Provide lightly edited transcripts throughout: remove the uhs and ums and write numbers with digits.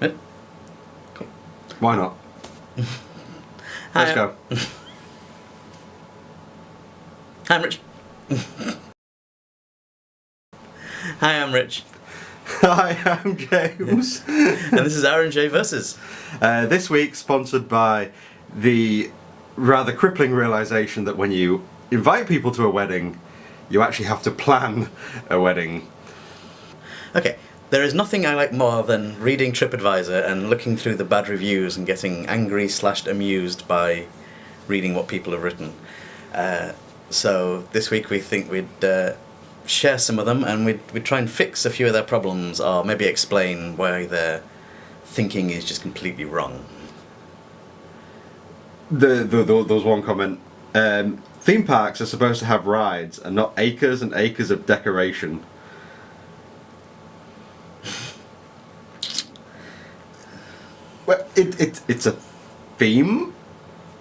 Right? Cool. Why not? Let's go. Hi, I'm Rich. Hi, I'm Rich. Hi, I'm James. And this is RandJVs. This week sponsored by the rather crippling realisation that when you invite people to a wedding, you actually have to plan a wedding. Okay, there is nothing I like more than reading TripAdvisor and looking through the bad reviews and getting angry/amused by reading what people have written. So this week we think we'd share some of them and we'd try and fix a few of their problems, or maybe explain why their thinking is just completely wrong. There was one comment. Theme parks are supposed to have rides and not acres and acres of decoration. Well, it's a theme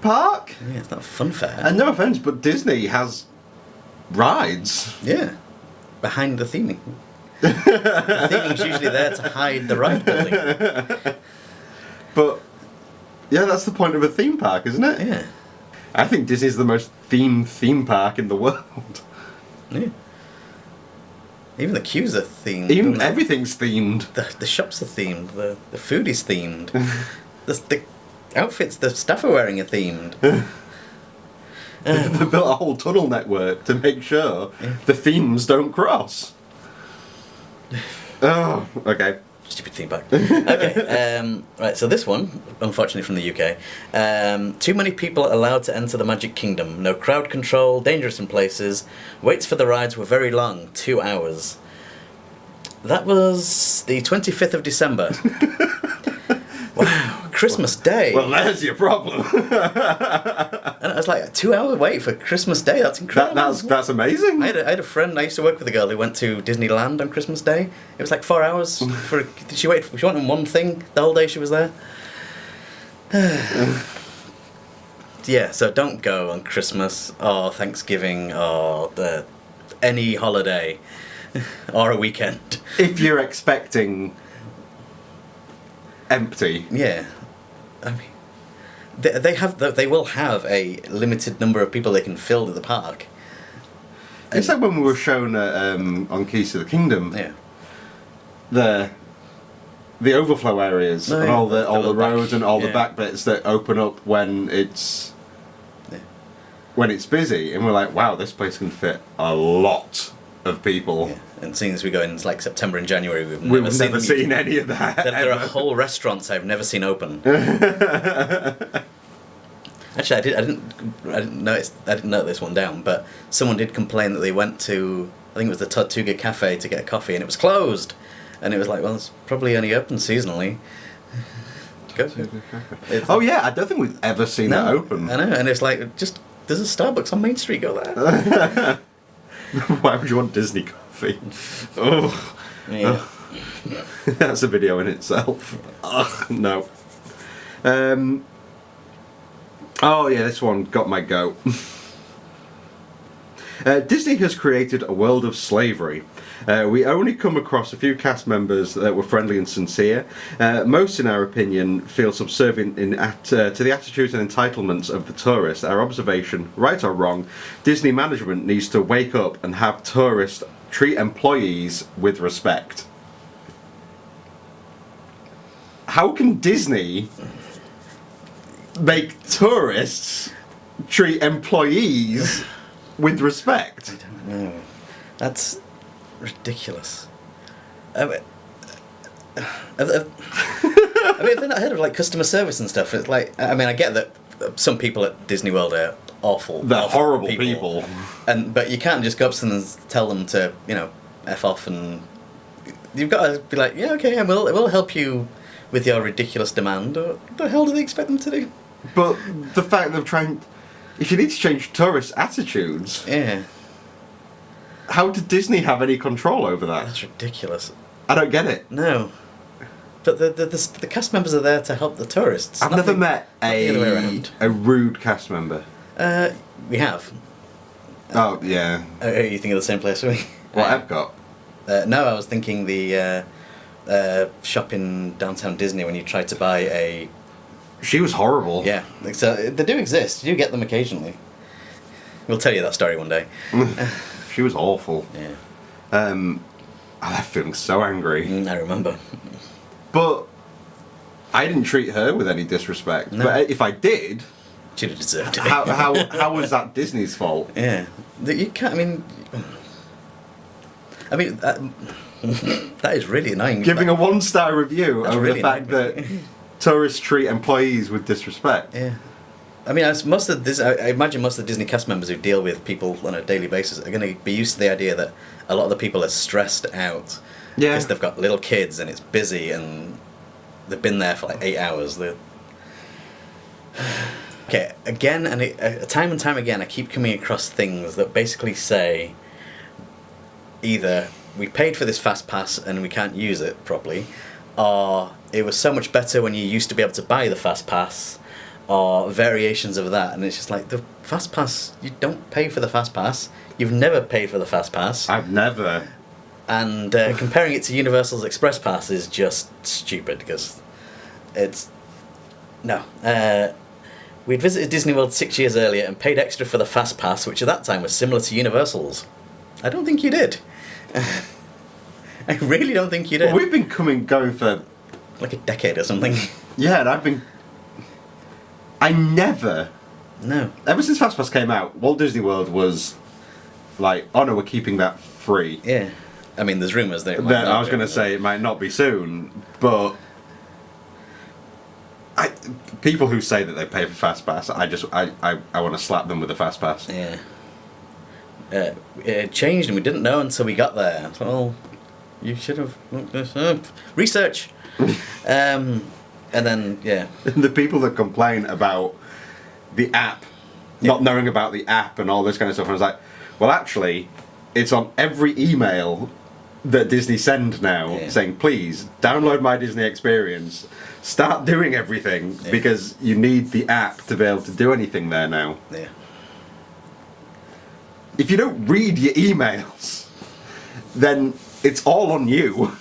park? Yeah, it's not a fun fair. And no offence, but Disney has rides. Yeah, behind the theming. The theming's usually there to hide the ride building. But, yeah, that's the point of a theme park, isn't it? Yeah. I think Disney's the most themed theme park in the world. Yeah. Even the queues are themed. Even everything's themed. The shops are themed. The food is themed. the outfits the staff are wearing are themed. They built a whole tunnel network to make sure the themes don't cross. Oh, okay. Stupid theme park. Okay, right, so this one, unfortunately from the UK. Too many people allowed to enter the Magic Kingdom. No crowd control, dangerous in places. Waits for the rides were very long, 2 hours. That was the 25th of December. Wow, Christmas Day. Well, there's your problem. And it was like a 2 hour wait for Christmas Day. That's incredible. That's amazing. I had a friend. I used to work with a girl who went to Disneyland on Christmas Day. It was like 4 hours for. She waited on one thing the whole day she was there. Yeah, so don't go on Christmas or Thanksgiving or any holiday or a weekend. If you're expecting empty. Yeah, I mean. They will have a limited number of people they can fill to the park. It's like when we were shown on Keys to the Kingdom. Yeah. The overflow areas and all the roads and all the yeah. back bits that open up when it's busy, and we're like, wow, this place can fit a lot of people. Yeah. And seeing as we go in like September and January, we've never seen any of that. There are whole restaurants I've never seen open. Actually, I didn't note this one down, but someone did complain that they went to, I think it was the Tortuga Cafe to get a coffee, and it was closed. And it was like, well, it's probably only open seasonally. Oh yeah, I don't think we've ever seen that open. I know, and it's like, just there's a Starbucks on Main Street. Go there. Why would you want Disney coffee? Oh, yeah. That's a video in itself. Ugh, no. Oh yeah, this one got my goat. Disney has created a world of slavery. We only come across a few cast members that were friendly and sincere. Most, in our opinion, feel subservient to the attitudes and entitlements of the tourist. Our observation, right or wrong, Disney management needs to wake up and have tourists treat employees with respect. How can Disney make tourists treat employees with respect? I don't know. That's ridiculous. I mean, if they're not heard of like customer service and stuff, it's like, I mean, I get that some people at Disney World are awful. They're horrible people. But you can't just go up to them and tell them to, F off, and you've got to be like, yeah, okay, we'll help you with your ridiculous demand. What the hell do they expect them to do? But the fact they're trying... If you need to change tourist attitudes... Yeah. How did Disney have any control over that? That's ridiculous. I don't get it. No. But the cast members are there to help the tourists. I've never met a rude cast member. We have. Oh, yeah. Are you thinking of the same place as me? What, Epcot? No, I was thinking the shop in downtown Disney when you tried to buy a... She was horrible. Yeah, so they do exist. You do get them occasionally. We'll tell you that story one day. She was awful. Yeah. I left feeling so angry. I remember. But I didn't treat her with any disrespect. No. But if I did, She'd have deserved it. how was that Disney's fault? Yeah. You can't, that is really annoying. Giving a 1-star review That's over really the fact annoying. that tourists treat employees with disrespect. Yeah. I mean, as most of this, I imagine most of the Disney cast members who deal with people on a daily basis are going to be used to the idea that a lot of the people are stressed out. Yeah. Because they've got little kids and it's busy and they've been there for like 8 hours. Okay, again, time and time again, I keep coming across things that basically say either we paid for this fast pass and we can't use it properly, or it was so much better when you used to be able to buy the fast pass, or variations of that. And it's just like, the fast pass, you don't pay for the fast pass. You've never paid for the fast pass. I've never. And comparing it to Universal's Express Pass is just stupid, because it's... No. We'd visited Disney World 6 years earlier and paid extra for the fast pass, which at that time was similar to Universal's. I don't think you did. I really don't think you did. Well, we've been going for... like a decade or something. Yeah, and I never... No. Ever since Fast Pass came out, Walt Disney World was like, oh no, we're keeping that free. Yeah. I mean, there's rumours that it might Then not I was be, going to say it might not be soon, but people who say that they pay for Fast Pass, I want to slap them with a Fast Pass. Yeah. It changed and we didn't know until we got there. So, well, you should have looked this up. Research! And then, yeah. The people that complain about the app, not knowing about the app and all this kind of stuff, and I was like, well, actually, it's on every email that Disney send now, saying, please, download my Disney experience, start doing everything, because you need the app to be able to do anything there now. Yeah. If you don't read your emails, then it's all on you.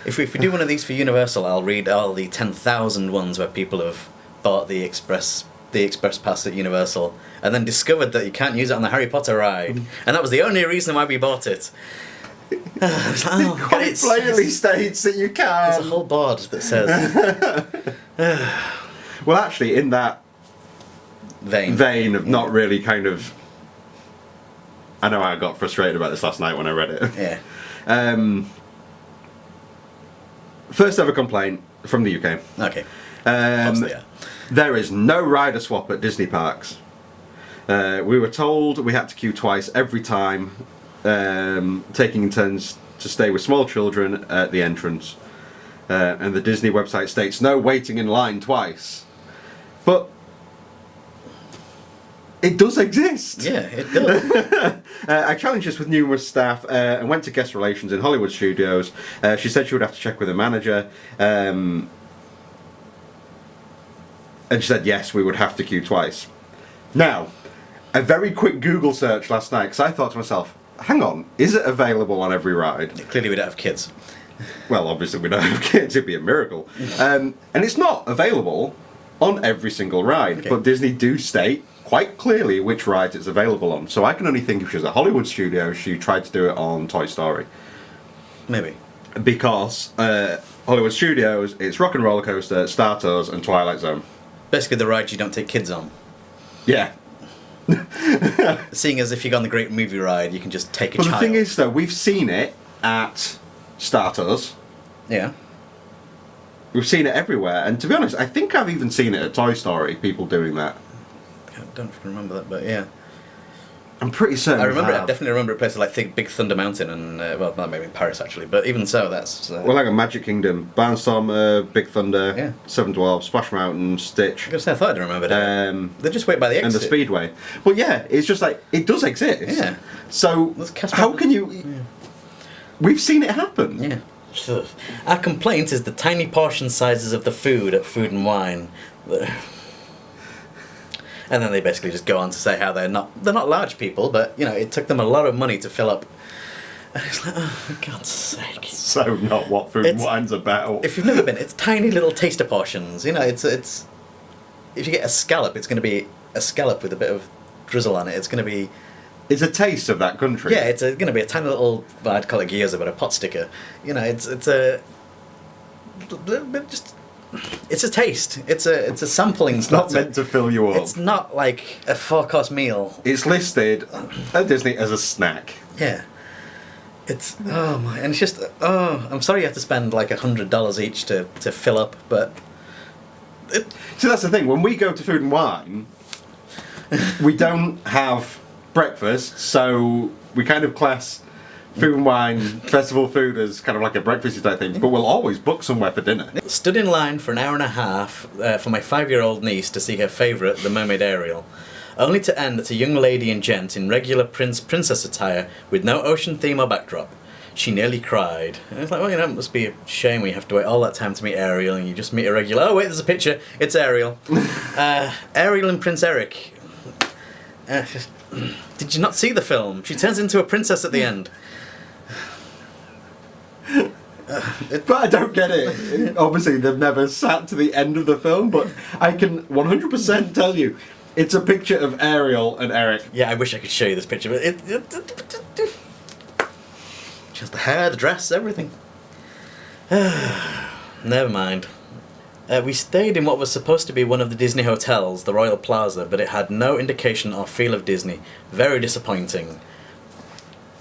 If we do one of these for Universal, I'll read all the 10,000 ones where people have bought the express pass at Universal and then discovered that you can't use it on the Harry Potter ride, and that was the only reason why we bought it. It quite plainly states that you can. There's a whole board that says. Well, actually, in that vein of not really kind of... I know I got frustrated about this last night when I read it. Yeah. First ever complaint from the UK. Okay. Yeah. There is no rider swap at Disney parks. We were told we had to queue twice every time, taking turns to stay with small children at the entrance. And the Disney website states no waiting in line twice. But it does exist. Yeah, it does. I challenged this with numerous staff and went to guest relations in Hollywood Studios. She said she would have to check with the manager. And she said, yes, we would have to queue twice. Now, a very quick Google search last night, because I thought to myself, hang on, is it available on every ride? Clearly we don't have kids. Well, obviously we don't have kids, it'd be a miracle. And it's not available on every single ride, Okay. but Disney do state quite clearly which rides it's available on. So I can only think if she was at Hollywood Studios, she tried to do it on Toy Story. Maybe. Because Hollywood Studios, it's Rock and Roller Coaster, Star Tours, and Twilight Zone. Basically the rides you don't take kids on. Yeah. Seeing as if you go on the Great Movie Ride, you can just take a But child. the thing is, though, we've seen it at Star Tours. Yeah. We've seen it everywhere. And to be honest, I think I've even seen it at Toy Story, people doing that. I don't remember that, but yeah. I'm pretty certain. I definitely remember places like Big Thunder Mountain and, well, not maybe in Paris actually, but even so, that's... Well, like a Magic Kingdom, Barnstormer, Big Thunder, Yeah. Seven Dwarfs, Splash Mountain, Stitch, I thought I'd remembered it. They just wait by the exit. and the Speedway. Well, yeah, it's just like, it does exist. Yeah. So, Let's cast how my- can you... We've seen it happen. Yeah. Ugh. Our complaint is the tiny portion sizes of the food at Food and Wine. And then they basically just go on to say how they're not large people, but you know it took them a lot of money to fill up And it's like, oh, for God's sake. So not what Food and Wine's about. If you've never been, it's tiny little taster portions. You know, it's if you get a scallop, it's going to be a scallop with a bit of drizzle on it. It's going to be... It's a taste of that country. Yeah, it's going to be a tiny little, well, I'd call it gyoza, but a pot sticker. You know, it's a little bit just... It's a taste. It's a sampling. It's not meant to fill you up. It's not like a 4-course meal. It's listed at Disney as a snack. Yeah. It's, oh my, and it's just, oh, I'm sorry you have to spend like $100 each to fill up, but... So that's the thing, when we go to Food and Wine, we don't have breakfast, so we kind of class Food and Wine festival food as kind of like a breakfasty type thing, but we'll always book somewhere for dinner. Stood in line for an hour and a half for my 5-year-old niece to see her favourite, the Mermaid Ariel, only to end at a young lady and gent in regular princess attire with no ocean theme or backdrop. She nearly cried. And I was like, well, you know, it must be a shame when you have to wait all that time to meet Ariel and you just meet a regular... Oh, wait, there's a picture. It's Ariel. Ariel and Prince Eric. Did you not see the film? She turns into a princess at the end. But I don't get it. Obviously, they've never sat to the end of the film, but I can 100% tell you, it's a picture of Ariel and Eric. Yeah, I wish I could show you this picture, but just the hair, the dress, everything. Never mind. We stayed in what was supposed to be one of the Disney hotels, the Royal Plaza, but it had no indication or feel of Disney. Very disappointing.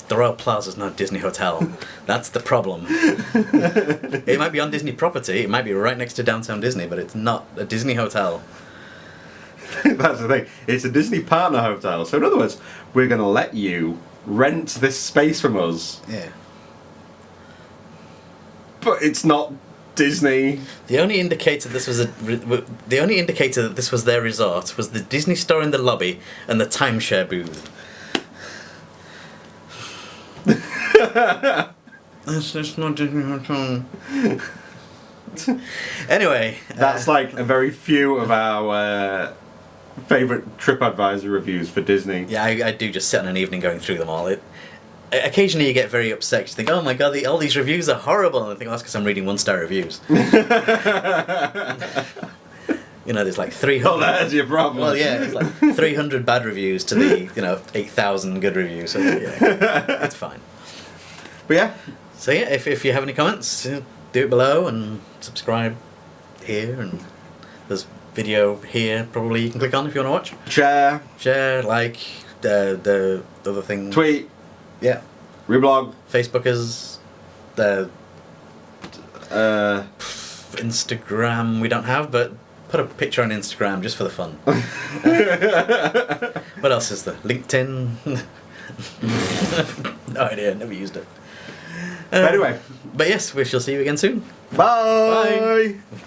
The Royal Plaza's not a Disney hotel. That's the problem. It might be on Disney property, it might be right next to downtown Disney, but it's not a Disney hotel. That's the thing. It's a Disney partner hotel. So in other words, we're going to let you rent this space from us. Yeah. But it's not Disney. The only indicator this was that this was their resort was the Disney store in the lobby and the timeshare booth. That's just not Disney hotel. Anyway, that's like a very few of our favourite TripAdvisor reviews for Disney. Yeah, I do just sit on an evening going through them all. Occasionally you get very upset. You think, oh my god, all these reviews are horrible. And I think, well, that's because I'm reading 1-star reviews. You know, there's like 300... Oh, that's your problem. Well, yeah, it's like 300 bad reviews to the, 8,000 good reviews. So, yeah, it's fine. But yeah. So, yeah, if you have any comments, do it below and subscribe here. And there's video here, probably you can click on if you want to watch. Share, like, the other thing. Tweet. Yeah. Reblog. Facebookers. Instagram we don't have, but put a picture on Instagram just for the fun. What else is there? LinkedIn? No idea, never used it. Anyway. But yes, we shall see you again soon. Bye. Bye.